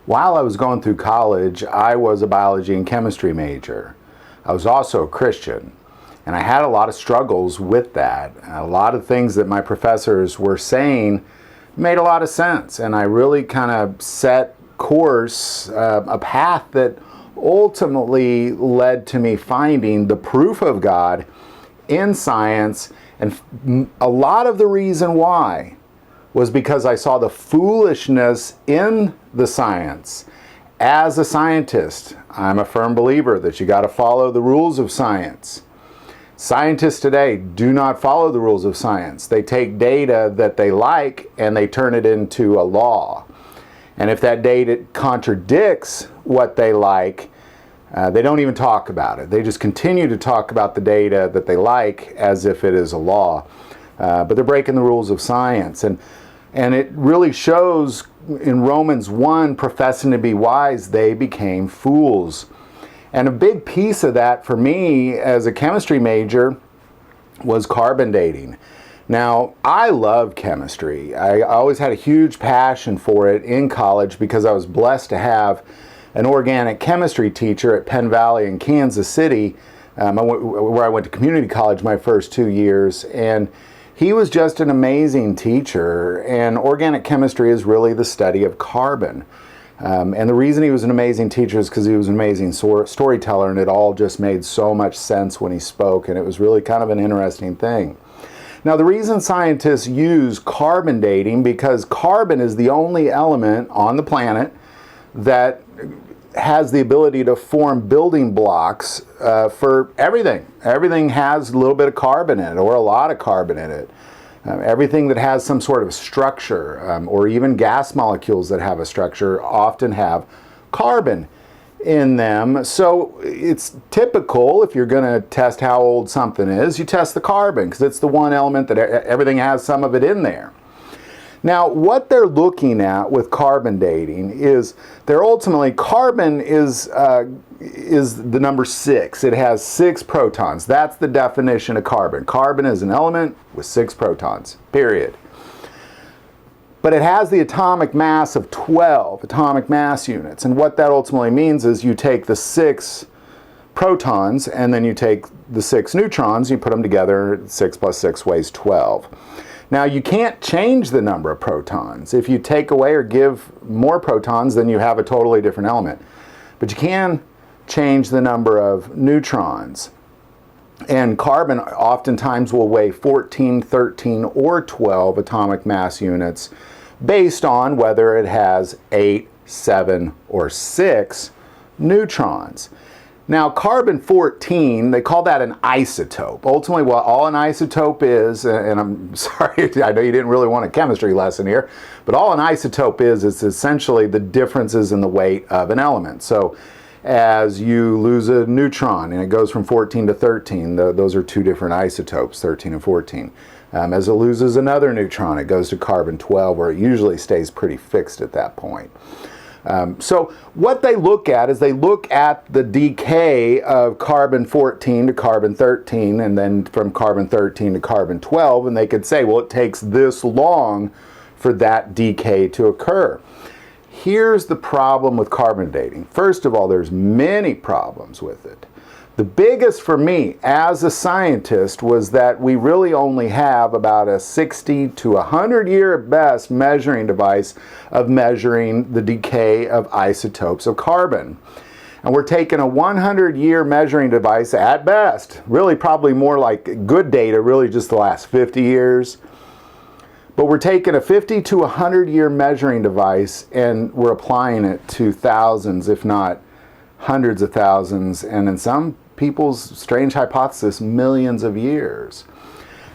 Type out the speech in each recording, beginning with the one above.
While I was going through college, I was a biology and chemistry major. I was also a Christian, and I had a lot of struggles with that. A lot of things that my professors were saying made a lot of sense, and I really kind of set course, a path that ultimately led to me finding the proof of God in science, and a lot of the reason why was because I saw the foolishness in the science. As a scientist, I'm a firm believer that you got to follow the rules of science. Scientists today do not follow the rules of science. They take data that they like and they turn it into a law. And if that data contradicts what they like, they don't even talk about it. They just continue to talk about the data that they like as if it is a law. But they're breaking the rules of science. And it really shows in Romans 1, professing to be wise, they became fools. And a big piece of that for me as a chemistry major was carbon dating. Now, I love chemistry. I always had a huge passion for it in college because I was blessed to have an organic chemistry teacher at Penn Valley in Kansas City, where I went to community college my first 2 years. And he was just an amazing teacher, and organic chemistry is really the study of carbon. And the reason he was an amazing teacher is because he was an amazing storyteller, and it all just made so much sense when he spoke, and it was really kind of an interesting thing. Now, the reason scientists use carbon dating, because carbon is the only element on the planet that has the ability to form building blocks for everything. Everything has a little bit of carbon in it, or a lot of carbon in it. Everything that has some sort of structure, or even gas molecules that have a structure, often have carbon in them. So it's typical, if you're going to test how old something is, you test the carbon, because it's the one element that everything has some of it in there. Now, what they're looking at with carbon dating is carbon is the number 6. It has 6 protons. That's the definition of carbon. Carbon is an element with 6 protons, period. But it has the atomic mass of 12 atomic mass units. And what that ultimately means is you take the 6 protons and then you take the 6 neutrons, you put them together, 6 plus 6 weighs 12. Now, you can't change the number of protons. If you take away or give more protons, then you have a totally different element. But you can change the number of neutrons. And carbon oftentimes will weigh 14, 13, or 12 atomic mass units based on whether it has 8, 7, or 6 neutrons. Now, carbon-14, they call that an isotope. Ultimately, what all an isotope is, and I'm sorry, I know you didn't really want a chemistry lesson here, but all an isotope is essentially the differences in the weight of an element. So as you lose a neutron, and it goes from 14 to 13, those are 2 different isotopes, 13 and 14. As it loses another neutron, it goes to carbon-12, where it usually stays pretty fixed at that point. So what they look at is they look at the decay of carbon-14 to carbon-13, and then from carbon-13 to carbon-12, and they could say, well, it takes this long for that decay to occur. Here's the problem with carbon dating. First of all, there's many problems with it. The biggest for me as a scientist was that we really only have about a 60 to 100 year at best measuring device of measuring the decay of isotopes of carbon. And we're taking a 100-year measuring device at best, really probably more like good data, really just the last 50 years. But we're taking a 50 to 100-year measuring device and we're applying it to thousands, if not hundreds of thousands, and in some people's strange hypothesis, millions of years.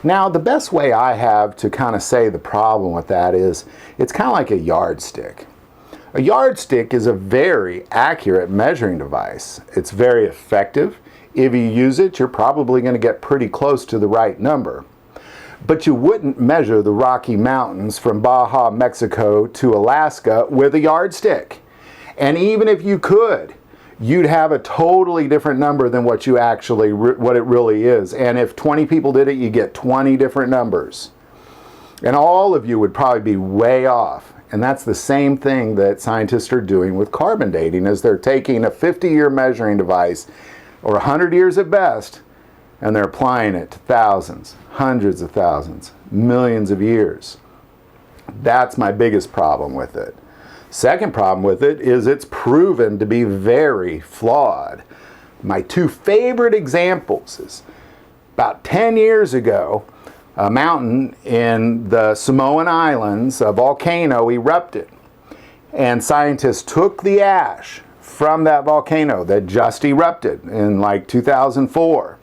Now, the best way I have to kind of say the problem with that is it's kind of like a yardstick. A yardstick is a very accurate measuring device. It's very effective. If you use it, you're probably going to get pretty close to the right number. But you wouldn't measure the Rocky Mountains from Baja, Mexico to Alaska with a yardstick. And even if you could, you'd have a totally different number than what you actually, what it really is. And if 20 people did it, you get 20 different numbers. And all of you would probably be way off. And that's the same thing that scientists are doing with carbon dating, is they're taking a 50-year measuring device, or 100 years at best, and they're applying it to thousands, hundreds of thousands, millions of years. That's my biggest problem with it. Second problem with it is it's proven to be very flawed. My two favorite examples is about 10 years ago, a mountain in the Samoan Islands, a volcano erupted. And scientists took the ash from that volcano that just erupted in like 2004.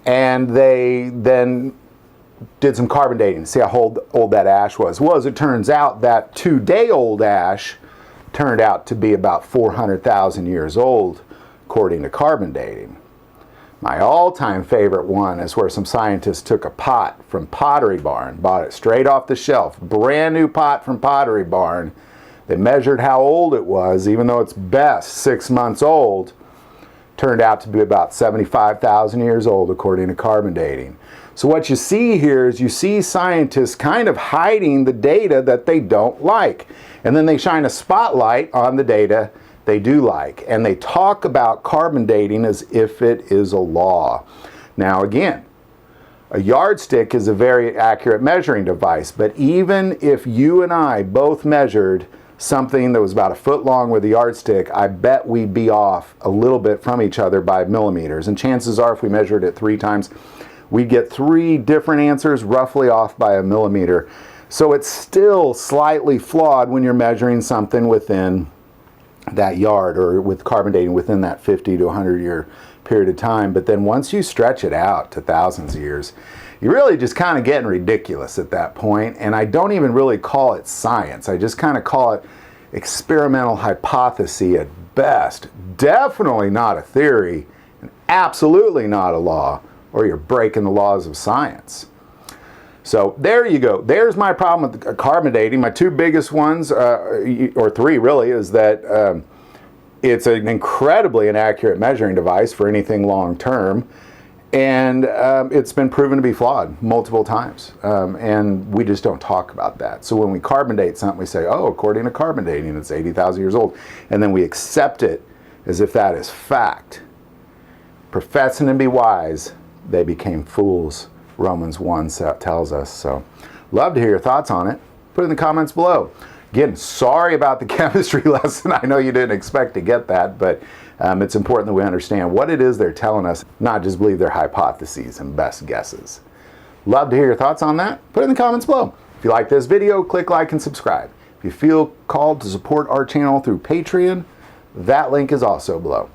And they then did some carbon dating to see how old that ash was. Well, as it turns out, that 2-day-old ash turned out to be about 400,000 years old, according to carbon dating. My all-time favorite one is where some scientists took a pot from Pottery Barn, bought it straight off the shelf, brand new pot from Pottery Barn. They measured how old it was, even though it's best 6 months old, turned out to be about 75,000 years old, according to carbon dating. So what you see here is you see scientists kind of hiding the data that they don't like. And then they shine a spotlight on the data they do like. And they talk about carbon dating as if it is a law. Now again, a yardstick is a very accurate measuring device, but even if you and I both measured something that was about 1 foot long with a yardstick, I bet we'd be off a little bit from each other by millimeters. And chances are, if we measured it 3 times, we'd get 3 different answers, roughly off by a millimeter. So it's still slightly flawed when you're measuring something within that yard, or with carbon dating within that 50 to 100 year period of time. But then once you stretch it out to thousands of years, you're really just kind of getting ridiculous at that point. And I don't even really call it science. I just kind of call it experimental hypothesis at best. Definitely not a theory, and absolutely not a law, or you're breaking the laws of science. So there you go. There's my problem with carbon dating. My 2 biggest ones, or 3 really, is that it's an incredibly inaccurate measuring device for anything long term. And it's been proven to be flawed multiple times. And we just don't talk about that. So when we carbon date something, we say, oh, according to carbon dating, it's 80,000 years old. And then we accept it as if that is fact. Professing to be wise, they became fools, Romans 1 tells us. So love to hear your thoughts on it. Put it in the comments below. Again, sorry about the chemistry lesson. I know you didn't expect to get that, but it's important that we understand what it is they're telling us, not just believe their hypotheses and best guesses. Love to hear your thoughts on that. Put it in the comments below. If you like this video, click like and subscribe. If you feel called to support our channel through Patreon, that link is also below.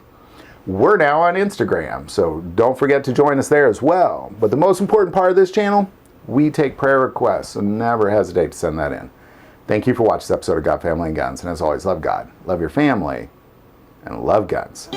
We're now on Instagram, so don't forget to join us there as well. But the most important part of this channel, we take prayer requests, so never hesitate to send that in. Thank you for watching this episode of God, Family, and Guns. And as always, love God, love your family, and love guns.